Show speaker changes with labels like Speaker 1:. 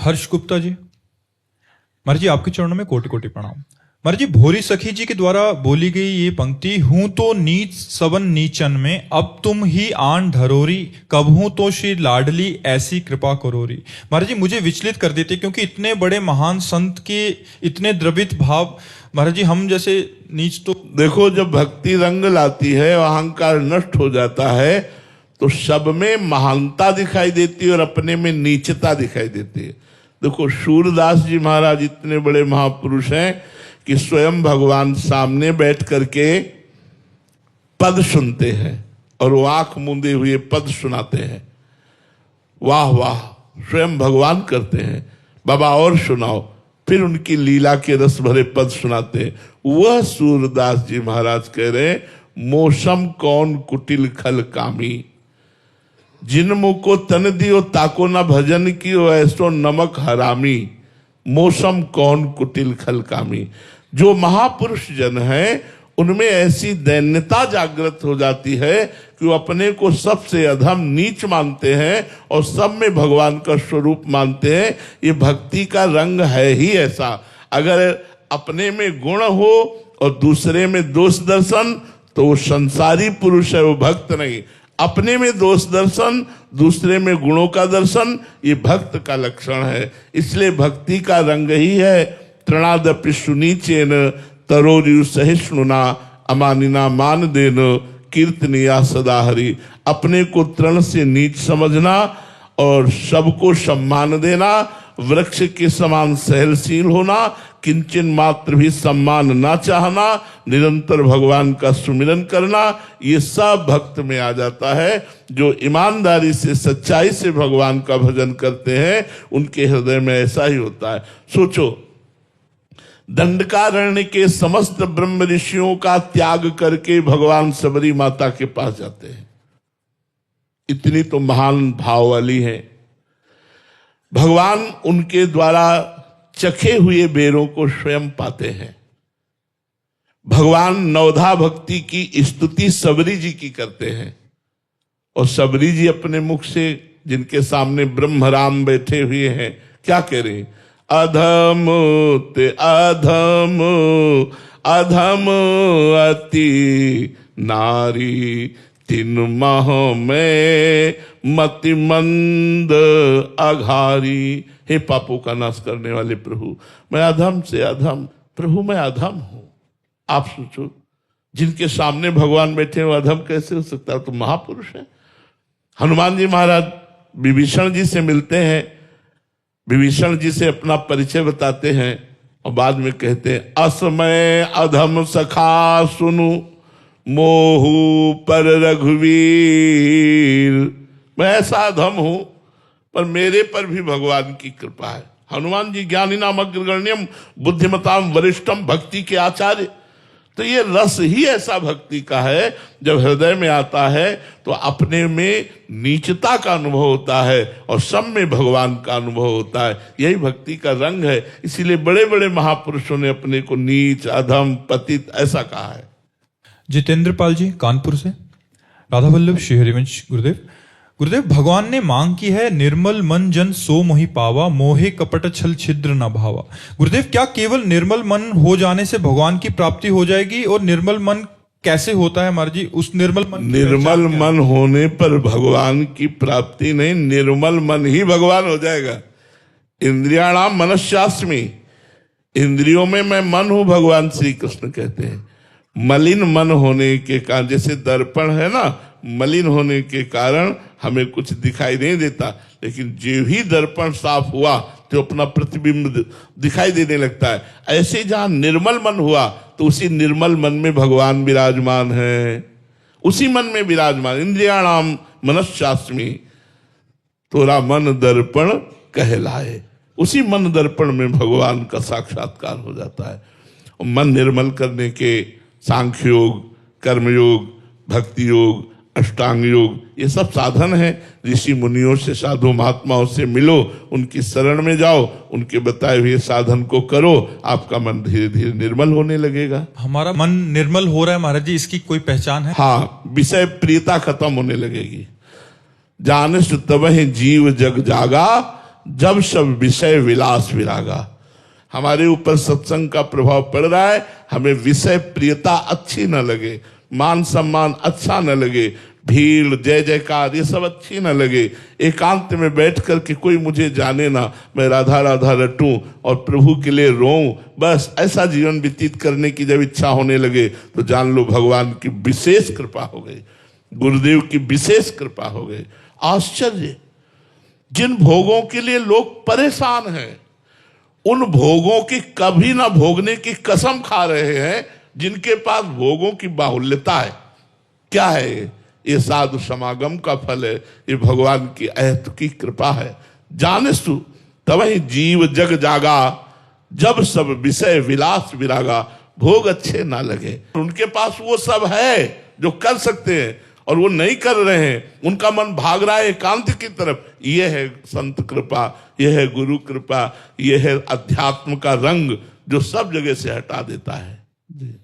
Speaker 1: हर्ष गुप्ता जी, महाराज जी आपके चरणों में कोटि कोटि प्रणाम। महाराज जी, भोरी सखी जी के द्वारा बोली गई ये पंक्ति, हूं तो नीच सवन नीचन में, अब तुम ही आन धरोरी, कब हूं तो श्री लाडली ऐसी कृपा करोरी। महाराज जी मुझे विचलित कर देते, क्योंकि इतने बड़े महान संत के इतने द्रवित भाव, महाराज जी हम जैसे नीच तो।
Speaker 2: देखो, जब भक्ति रंग लाती है, अहंकार नष्ट हो जाता है, तो सब में महानता दिखाई देती है और अपने में नीचता दिखाई देती है। देखो, सूरदास जी महाराज इतने बड़े महापुरुष हैं कि स्वयं भगवान सामने बैठ करके पद सुनते हैं और वो आंख मूंदे हुए पद सुनाते हैं। वाह वाह, स्वयं भगवान करते हैं, बाबा और सुनाओ। फिर उनकी लीला के रस भरे पद सुनाते हैं। वह सूरदास जी महाराज कह रहे हैं, मौसम कौन कुटिल खल कामी, जिन मुख को तन दियो ताको न भजन कियो, ऐसो नमक हरामी। मौसम कौन कुटिल खल कामी। जो महापुरुष जन हैं उनमें ऐसी दैन्यता जागृत हो जाती है कि वो अपने को सबसे अधम नीच मानते हैं और सब में भगवान का स्वरूप मानते हैं। ये भक्ति का रंग है ही ऐसा। अगर अपने में गुण हो और दूसरे में दोष दर्शन, तो वो संसारी पुरुष है, वो भक्त नहीं। अपने में दोष दर्शन, दूसरे में गुणों का दर्शन, ये भक्त का लक्षण है। इसलिए भक्ति का रंग ही है, तृणादपि सुनीचेन तरोरियु सहिष्णुना, अमानिना मान देन कीर्तनिया सदा हरि। अपने को तृण से नीच समझना और सबको सम्मान देना, वृक्ष के समान सहनशील होना, किंचन मात्र भी सम्मान ना चाहना, निरंतर भगवान का सुमिरन करना, ये सब भक्त में आ जाता है। जो ईमानदारी से सच्चाई से भगवान का भजन करते हैं उनके हृदय में ऐसा ही होता है। सोचो, दंडकारण्य के समस्त ब्रह्म ऋषियों का त्याग करके भगवान सबरी माता के पास जाते हैं। इतनी तो महान भाव वाली है। भगवान उनके द्वारा चखे हुए बेरों को स्वयं पाते हैं। भगवान नवधा भक्ति की स्तुति सबरी जी की करते हैं और सबरी जी अपने मुख से, जिनके सामने ब्रह्मराम बैठे हुए हैं, क्या कह रहे हैं? अधम ते अधम, अधम अति नारी, तीन माह में मति मंद अघारी। हे पापों का नाश करने वाले प्रभु, मैं अधम से अधम, प्रभु मैं अधम हूं। आप सोचो, जिनके सामने भगवान बैठे हो अधम कैसे हो सकता है? तो महापुरुष है। हनुमान जी महाराज विभीषण जी से मिलते हैं, विभीषण जी से अपना परिचय बताते हैं और बाद में कहते हैं, असमय अधम सखा सुनु, मोहू पर रघुवीर। मैं ऐसा अधम हूं, पर मेरे पर भी भगवान की कृपा है। हनुमान जी ज्ञानी नाम अग्रगण्यम बुद्धिमताम वरिष्ठम, भक्ति के आचार्य। तो ये रस ही ऐसा भक्ति का है, जब हृदय में आता है तो अपने में नीचता का अनुभव होता है और सब में भगवान का अनुभव होता है। यही भक्ति का रंग है। इसीलिए बड़े बड़े महापुरुषों ने अपने को नीच, अधम, पतित ऐसा कहा है।
Speaker 1: जितेंद्र पाल जी कानपुर से, राधा वल्लभ श्री हरिवंश गुरुदेव। गुरुदेव, भगवान ने मांग की है, निर्मल मन जन सो मोहि पावा, मोहे कपट छल छिद्र न भावा। गुरुदेव, क्या केवल निर्मल मन हो जाने से भगवान की प्राप्ति हो जाएगी? और निर्मल मन कैसे होता है महाराज जी? उस निर्मल मन
Speaker 2: होने पर भगवान की प्राप्ति नहीं, निर्मल मन ही भगवान हो जाएगा। इंद्रियाणाम मनश्चास्मि, इंद्रियों में मैं मन हूं, भगवान श्री कृष्ण कहते हैं। मलिन मन होने के कारण, जैसे दर्पण है ना, मलिन होने के कारण हमें कुछ दिखाई नहीं देता, लेकिन जो ही दर्पण साफ हुआ तो अपना प्रतिबिंब दिखाई देने लगता है। ऐसे जहां निर्मल मन हुआ तो उसी निर्मल मन में भगवान विराजमान है, उसी मन में विराजमान। इंद्रियाणाम मनश्चास्मि, तोरा मन दर्पण कहलाए। उसी मन दर्पण में भगवान का साक्षात्कार हो जाता है। और मन निर्मल करने के सांख्य योग, कर्मयोग, भक्ति योग, अष्टांग योग, ये सब साधन है। ऋषि मुनियों से, साधु महात्माओं से मिलो, उनकी शरण में जाओ, उनके बताए हुए साधन को करो, आपका मन धीरे धीरे निर्मल होने लगेगा।
Speaker 1: हमारा मन निर्मल हो रहा है महाराज जी, इसकी कोई पहचान है?
Speaker 2: हाँ, विषय प्रियता खत्म होने लगेगी। जानस तब है जीव जग जागा, जब सब विषय विलास विरागा। हमारे ऊपर सत्संग का प्रभाव पड़ रहा है, हमें विषय प्रियता अच्छी न लगे, मान सम्मान अच्छा न लगे, भीड़ जय जयकार ये सब अच्छी न लगे, एकांत में बैठ कर के कोई मुझे जाने ना, मैं राधा राधा रटूं और प्रभु के लिए रोऊं, बस ऐसा जीवन व्यतीत करने की जब इच्छा होने लगे तो जान लो भगवान की विशेष कृपा हो गई, गुरुदेव की विशेष कृपा हो गई। आश्चर्य, जिन भोगों के लिए लोग परेशान हैं उन भोगों की कभी ना भोगने की कसम खा रहे हैं जिनके पास भोगों की बाहुल्यता है। क्या है ये साधु समागम का फल है, ये भगवान की अहेतुकी कृपा है। जानसु तब ही जीव जग जागा, जब सब विषय विलास विरागा। भोग अच्छे ना लगे, उनके पास वो सब है जो कर सकते हैं और वो नहीं कर रहे हैं, उनका मन भाग रहा है एकांत की तरफ। ये है संत कृपा, ये है गुरु कृपा, ये है अध्यात्म का रंग जो सब जगह से हटा देता है। जी।